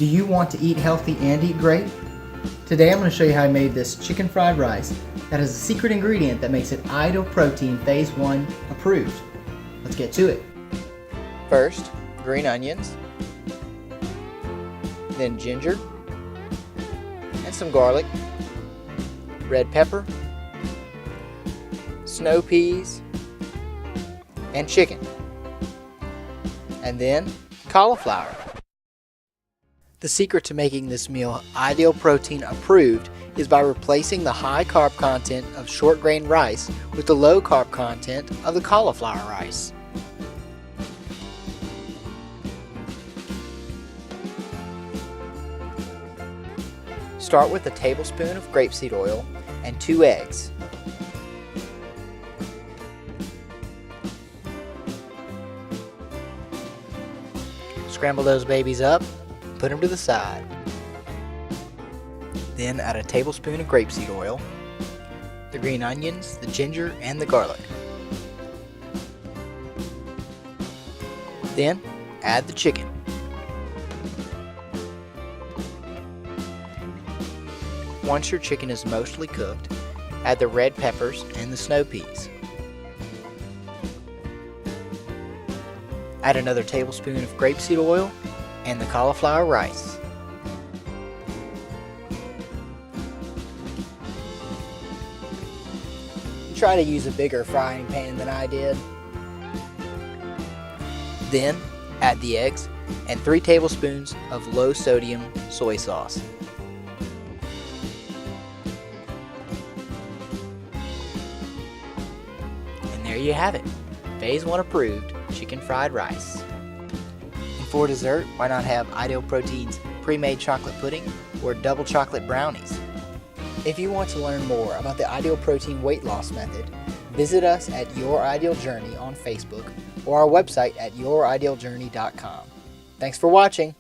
Do you want to eat healthy and eat great? Today I'm going to show you how I made this chicken fried rice that has a secret ingredient that makes it Ideal Protein Phase 1 approved. Let's get to it. First, green onions, then ginger, and some garlic, red pepper, snow peas, and chicken, and then cauliflower. The secret to making this meal Ideal Protein approved is by replacing the high carb content of short grain rice with the low carb content of the cauliflower rice. Start with a tablespoon of grapeseed oil and 2 eggs. Scramble those babies up, put them to the side. Then add a tablespoon of grapeseed oil, the green onions, the ginger, and the garlic. Then add the chicken. Once your chicken is mostly cooked, add the red peppers and the snow peas. Add another tablespoon of grapeseed oil and the cauliflower rice. Try to use a bigger frying pan than I did. Then add the eggs and 3 tablespoons of low sodium soy sauce. And there you have it, Phase 1 approved chicken fried rice. And for dessert, why not have Ideal Protein's pre-made chocolate pudding or double chocolate brownies? If you want to learn more about the Ideal Protein weight loss method, visit us at Your Ideal Journey on Facebook or our website at youridealjourney.com. Thanks for watching.